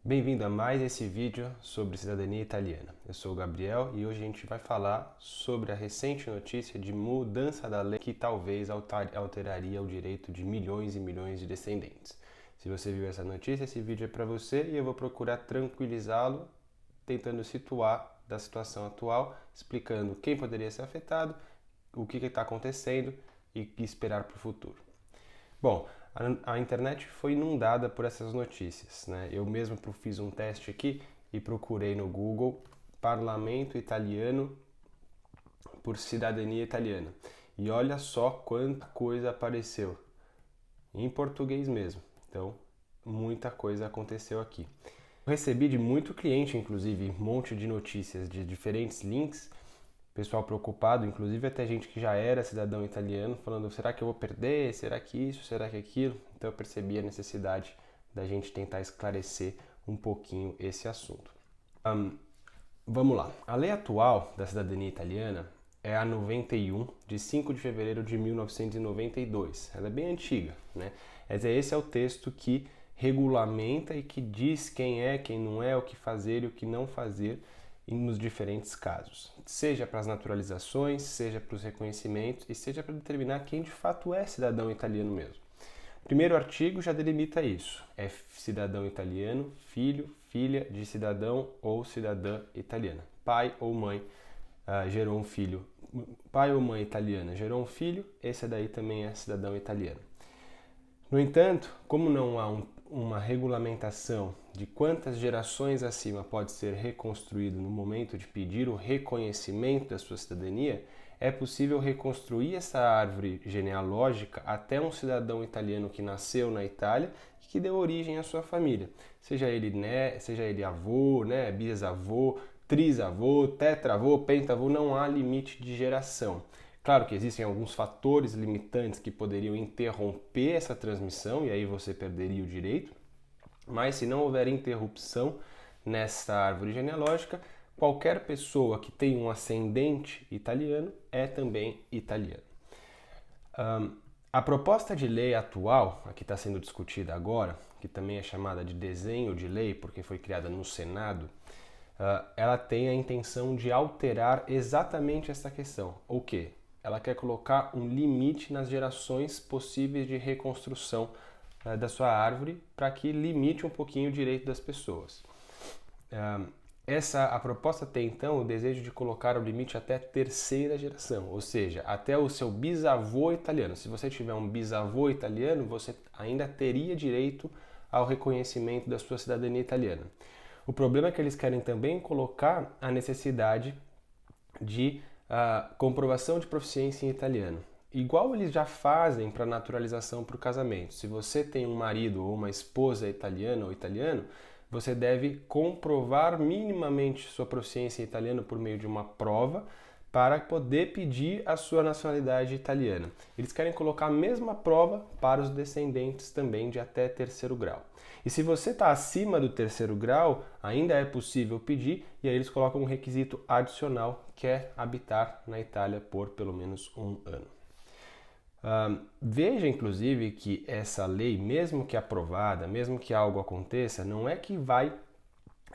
Bem-vindo a mais esse vídeo sobre cidadania italiana. Eu sou o Gabriel e hoje a gente vai falar sobre a recente notícia de mudança da lei que talvez alteraria o direito de milhões e milhões de descendentes. Se você viu essa notícia, esse vídeo é para você e eu vou procurar tranquilizá-lo, tentando situar da situação atual, explicando quem poderia ser afetado, o que está acontecendo e o que esperar para o futuro. Bom, a internet foi inundada por essas notícias, né? Eu mesmo fiz um teste aqui e procurei no Google Parlamento Italiano por cidadania italiana. E olha só quanta coisa apareceu, em português mesmo. Então, muita coisa aconteceu aqui. Eu recebi de muito cliente, inclusive, um monte de notícias de diferentes links, pessoal preocupado, inclusive até gente que já era cidadão italiano, falando, será que eu vou perder? Será que isso? Será que aquilo? Então eu percebi a necessidade da gente tentar esclarecer um pouquinho esse assunto. Vamos lá. A lei atual da cidadania italiana é a 91, de 5 de fevereiro de 1992. Ela é bem antiga, né? Esse é o texto que regulamenta e que diz quem é, quem não é, o que fazer e o que não fazer nos diferentes casos, seja para as naturalizações, seja para os reconhecimentos e seja para determinar quem de fato é cidadão italiano mesmo. O primeiro artigo já delimita isso, é cidadão italiano, filho, filha de cidadão ou cidadã italiana. Pai ou mãe gerou um filho, pai ou mãe italiana gerou um filho, esse daí também é cidadão italiano. No entanto, como não há uma regulamentação de quantas gerações acima pode ser reconstruído no momento de pedir o reconhecimento da sua cidadania, é possível reconstruir essa árvore genealógica até um cidadão italiano que nasceu na Itália e que deu origem à sua família. Seja ele avô, bisavô, trisavô, tetravô, pentavô, não há limite de geração. Claro que existem alguns fatores limitantes que poderiam interromper essa transmissão e aí você perderia o direito, mas se não houver interrupção nessa árvore genealógica, qualquer pessoa que tenha um ascendente italiano é também italiano. A proposta de lei atual, a que está sendo discutida agora, que também é chamada de desenho de lei porque foi criada no Senado, ela tem a intenção de alterar exatamente essa questão. O quê? Ela quer colocar um limite nas gerações possíveis de reconstrução da sua árvore para que limite um pouquinho o direito das pessoas. A proposta tem então o desejo de colocar o limite até a terceira geração, ou seja, até o seu bisavô italiano. Se você tiver um bisavô italiano, você ainda teria direito ao reconhecimento da sua cidadania italiana. O problema é que eles querem também colocar a necessidade de comprovação de proficiência em italiano. Igual eles já fazem para naturalização para o casamento. Se você tem um marido ou uma esposa italiana ou italiano, você deve comprovar minimamente sua proficiência em italiano por meio de uma prova para poder pedir a sua nacionalidade italiana. Eles querem colocar a mesma prova para os descendentes também de até terceiro grau. E se você está acima do terceiro grau, ainda é possível pedir, e aí eles colocam um requisito adicional, que é habitar na Itália por pelo menos um ano. Veja, inclusive, que essa lei, mesmo que aprovada, mesmo que algo aconteça, não é que vai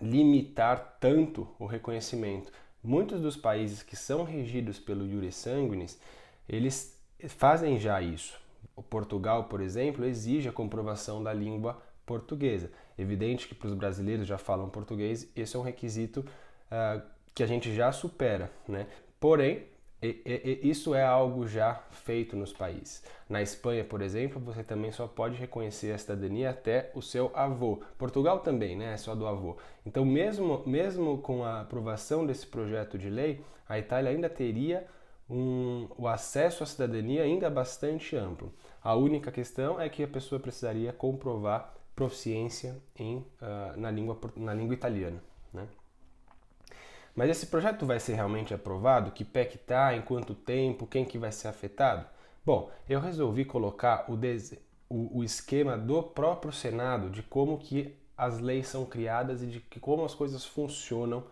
limitar tanto o reconhecimento. Muitos dos países que são regidos pelo iure sanguinis, eles fazem já isso. O Portugal, por exemplo, exige a comprovação da língua portuguesa. Evidente que para os brasileiros já falam português, esse é um requisito que a gente já supera, né? Porém, isso é algo já feito nos países. Na Espanha, por exemplo, você também só pode reconhecer a cidadania até o seu avô. Portugal também, né? É só do avô. Então, mesmo com a aprovação desse projeto de lei, a Itália ainda teria o acesso à cidadania ainda bastante amplo. A única questão é que a pessoa precisaria comprovar proficiência na língua italiana, né? Mas esse projeto vai ser realmente aprovado? Que pé que tá? Em quanto tempo? Quem que vai ser afetado? Bom, eu resolvi colocar o esquema do próprio Senado de como que as leis são criadas e de como as coisas funcionam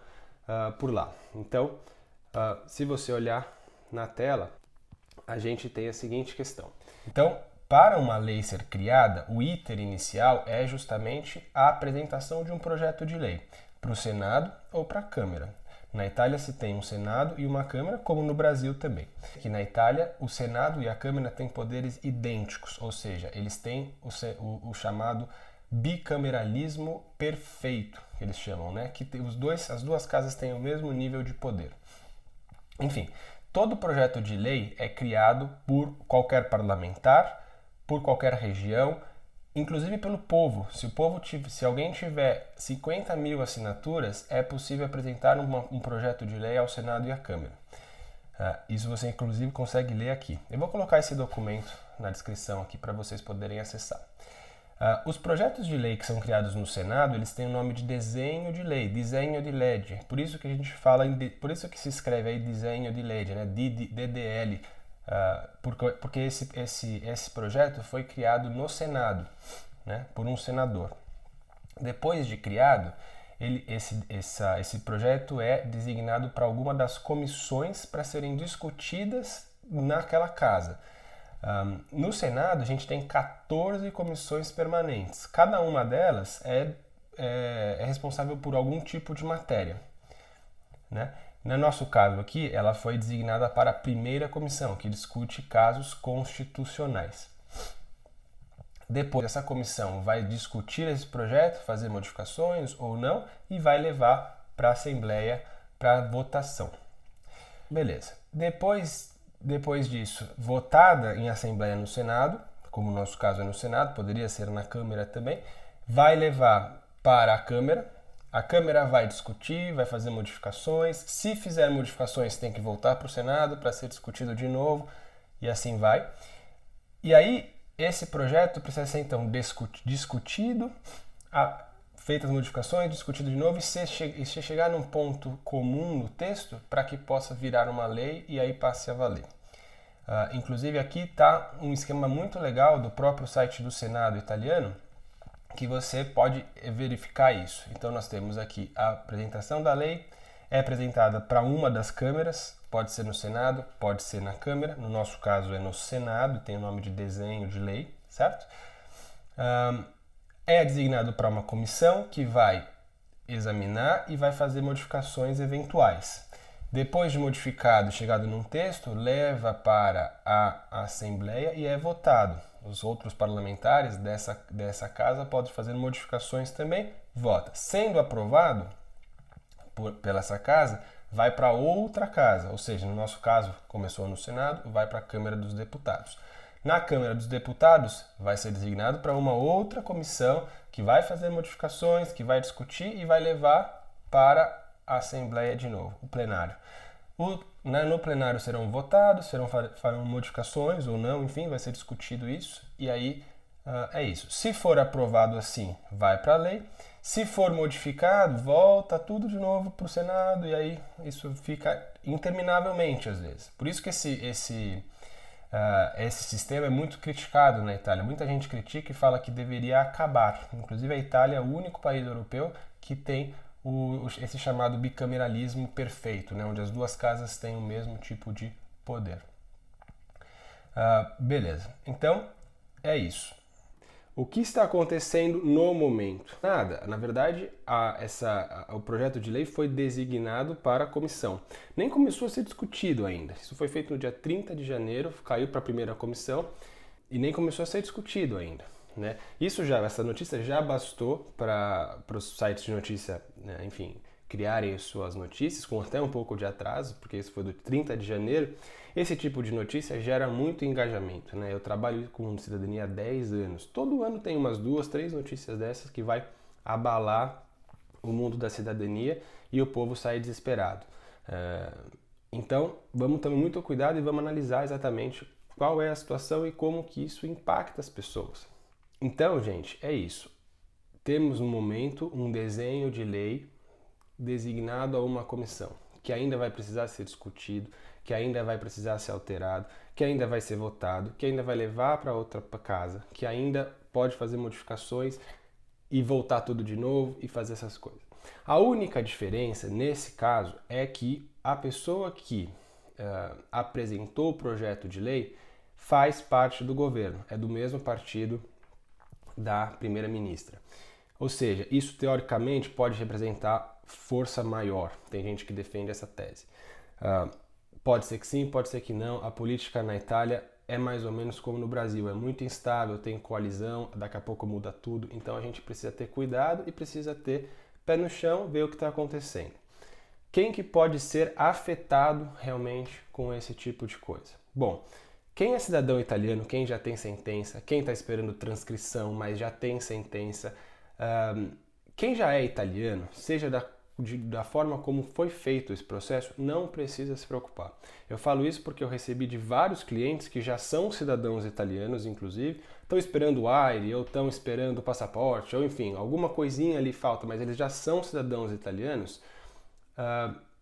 por lá. Então, se você olhar na tela, a gente tem a seguinte questão. Então, para uma lei ser criada, o iter inicial é justamente a apresentação de um projeto de lei para o Senado ou para a Câmara. Na Itália se tem um Senado e uma Câmara, como no Brasil também. Aqui na Itália, o Senado e a Câmara têm poderes idênticos, ou seja, eles têm o chamado bicameralismo perfeito, que eles chamam, né? Que as duas casas têm o mesmo nível de poder. Enfim, todo projeto de lei é criado por qualquer parlamentar, por qualquer região, inclusive pelo povo. Se alguém tiver 50 mil assinaturas, é possível apresentar um projeto de lei ao Senado e à Câmara. Isso você inclusive consegue ler aqui. Eu vou colocar esse documento na descrição aqui para vocês poderem acessar. Os projetos de lei que são criados no Senado, eles têm o nome de desenho de lei, disegno di legge. Por isso que a gente fala, por isso que se escreve aí disegno di legge, né? DDL, porque esse projeto foi criado no Senado, né? Por um senador. Depois de criado, esse projeto é designado para alguma das comissões para serem discutidas naquela casa. No Senado, a gente tem 14 comissões permanentes. Cada uma delas é responsável por algum tipo de matéria, né? No nosso caso aqui, ela foi designada para a primeira comissão, que discute casos constitucionais. Depois, essa comissão vai discutir esse projeto, fazer modificações ou não, e vai levar para a Assembleia para votação. Beleza. Depois disso, votada em Assembleia no Senado, como no nosso caso é no Senado, poderia ser na Câmara também, vai levar para a Câmara vai discutir, vai fazer modificações, se fizer modificações tem que voltar para o Senado para ser discutido de novo, e assim vai. E aí, esse projeto precisa ser então discutido, feitas modificações, discutido de novo, e se chegar num ponto comum no texto para que possa virar uma lei e aí passe a valer. Inclusive aqui está um esquema muito legal do próprio site do Senado italiano, que você pode verificar isso. Então nós temos aqui a apresentação da lei, é apresentada para uma das câmeras, pode ser no Senado, pode ser na Câmara, no nosso caso é no Senado, tem o nome de desenho de lei, certo? É designado para uma comissão que vai examinar e vai fazer modificações eventuais. Depois de modificado, chegado num texto, leva para a Assembleia e é votado. Os outros parlamentares dessa casa podem fazer modificações também, vota. Sendo aprovado pela essa casa, vai para outra casa, ou seja, no nosso caso, começou no Senado, vai para a Câmara dos Deputados. Na Câmara dos Deputados, vai ser designado para uma outra comissão que vai fazer modificações, que vai discutir e vai levar para a Assembleia de novo, o plenário. No plenário serão votados, farão modificações ou não, enfim, vai ser discutido isso, e aí é isso. Se for aprovado assim, vai para a lei. Se for modificado, volta tudo de novo para o Senado, e aí isso fica interminavelmente às vezes. Por isso que esse sistema é muito criticado na Itália. Muita gente critica e fala que deveria acabar. Inclusive a Itália é o único país europeu que tem esse chamado bicameralismo perfeito, né? Onde as duas casas têm o mesmo tipo de poder. Beleza, então é isso. O que está acontecendo no momento? Nada. Na verdade, o projeto de lei foi designado para a comissão. Nem começou a ser discutido ainda. Isso foi feito no dia 30 de janeiro, caiu para a primeira comissão e nem começou a ser discutido ainda, né? Essa notícia já bastou para os sites de notícia, né, enfim, criarem suas notícias com até um pouco de atraso, porque isso foi do 30 de janeiro. Esse tipo de notícia gera muito engajamento, né? Eu trabalho com cidadania há 10 anos. Todo ano tem umas 2, 3 notícias dessas que vai abalar o mundo da cidadania e o povo sai desesperado. Então, vamos ter muito cuidado e vamos analisar exatamente qual é a situação e como que isso impacta as pessoas. Então, gente, é isso. Temos no momento um desenho de lei designado a uma comissão, que ainda vai precisar ser discutido, que ainda vai precisar ser alterado, que ainda vai ser votado, que ainda vai levar para outra casa, que ainda pode fazer modificações e voltar tudo de novo e fazer essas coisas. A única diferença nesse caso é que a pessoa que apresentou o projeto de lei faz parte do governo, é do mesmo partido da primeira-ministra. Ou seja, isso teoricamente pode representar força maior. Tem gente que defende essa tese. Pode ser que sim, pode ser que não. A política na Itália é mais ou menos como no Brasil, é muito instável, tem coalizão, daqui a pouco muda tudo. Então a gente precisa ter cuidado e precisa ter pé no chão, ver o que está acontecendo. Quem que pode ser afetado realmente com esse tipo de coisa? Bom, quem é cidadão italiano, quem já tem sentença, quem está esperando transcrição, mas já tem sentença, quem já é italiano, seja da forma como foi feito esse processo, não precisa se preocupar. Eu falo isso porque eu recebi de vários clientes que já são cidadãos italianos, inclusive, estão esperando o AIRE, ou estão esperando o passaporte, ou enfim, alguma coisinha ali falta, mas eles já são cidadãos italianos.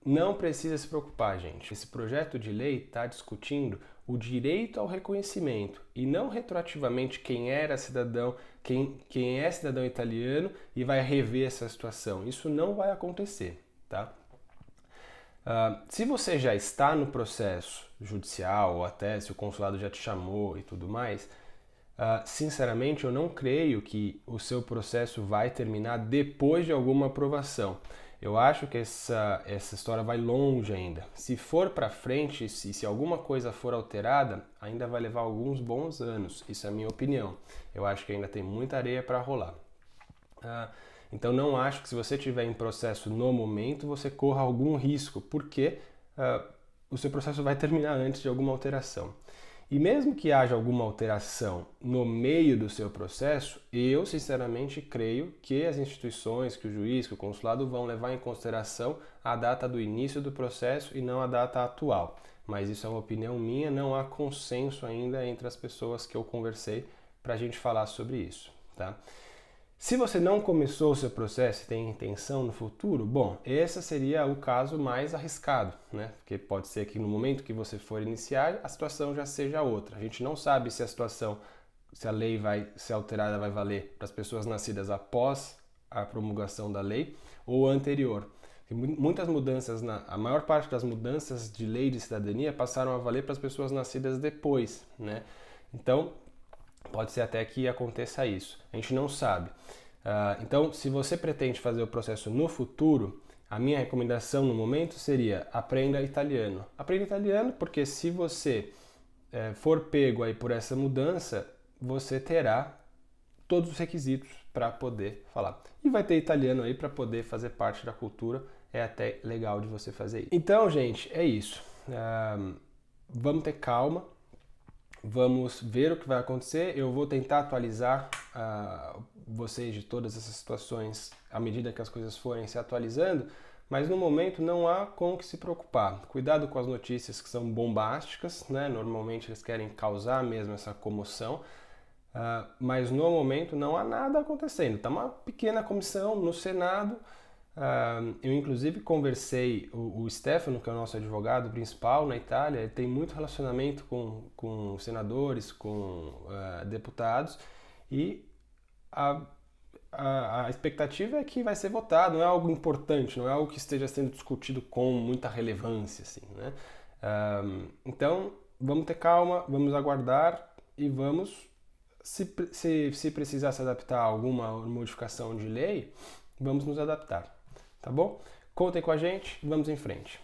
Não precisa se preocupar, gente. Esse projeto de lei está discutindo o direito ao reconhecimento e não retroativamente quem era cidadão, quem é cidadão italiano e vai rever essa situação. Isso não vai acontecer, tá? Se você já está no processo judicial ou até se o consulado já te chamou e tudo mais, sinceramente eu não creio que o seu processo vai terminar depois de alguma aprovação. Eu acho que essa história vai longe ainda. Se for para frente, se alguma coisa for alterada, ainda vai levar alguns bons anos. Isso é a minha opinião. Eu acho que ainda tem muita areia para rolar. Então não acho que se você estiver em processo no momento, você corra algum risco, porque o seu processo vai terminar antes de alguma alteração. E mesmo que haja alguma alteração no meio do seu processo, eu sinceramente creio que as instituições, que o juiz, que o consulado vão levar em consideração a data do início do processo e não a data atual. Mas isso é uma opinião minha, não há consenso ainda entre as pessoas que eu conversei para a gente falar sobre isso, tá? Se você não começou o seu processo e tem intenção no futuro, bom, esse seria o caso mais arriscado, né? Porque pode ser que no momento que você for iniciar, a situação já seja outra. A gente não sabe se a lei vai ser alterada, vai valer para as pessoas nascidas após a promulgação da lei ou anterior. Muitas mudanças, a maior parte das mudanças de lei de cidadania passaram a valer para as pessoas nascidas depois, né? Então, pode ser até que aconteça isso. A gente não sabe. Então, se você pretende fazer o processo no futuro, a minha recomendação no momento seria aprenda italiano. Aprenda italiano porque se você for pego aí por essa mudança, você terá todos os requisitos para poder falar. E vai ter italiano aí para poder fazer parte da cultura. É até legal de você fazer isso. Então, gente, é isso. Vamos ter calma. Vamos ver o que vai acontecer. Eu vou tentar atualizar vocês de todas essas situações à medida que as coisas forem se atualizando, mas no momento não há com o que se preocupar. Cuidado com as notícias que são bombásticas, né? Normalmente eles querem causar mesmo essa comoção, mas no momento não há nada acontecendo. Está uma pequena comissão no Senado. Eu inclusive conversei, o Stefano, que é o nosso advogado principal na Itália, ele tem muito relacionamento com senadores, com deputados, e a expectativa é que vai ser votado, não é algo importante, não é algo que esteja sendo discutido com muita relevância, assim, né? Então, vamos ter calma, vamos aguardar e vamos, se precisar se adaptar a alguma modificação de lei, vamos nos adaptar. Tá bom? Contem com a gente, vamos em frente.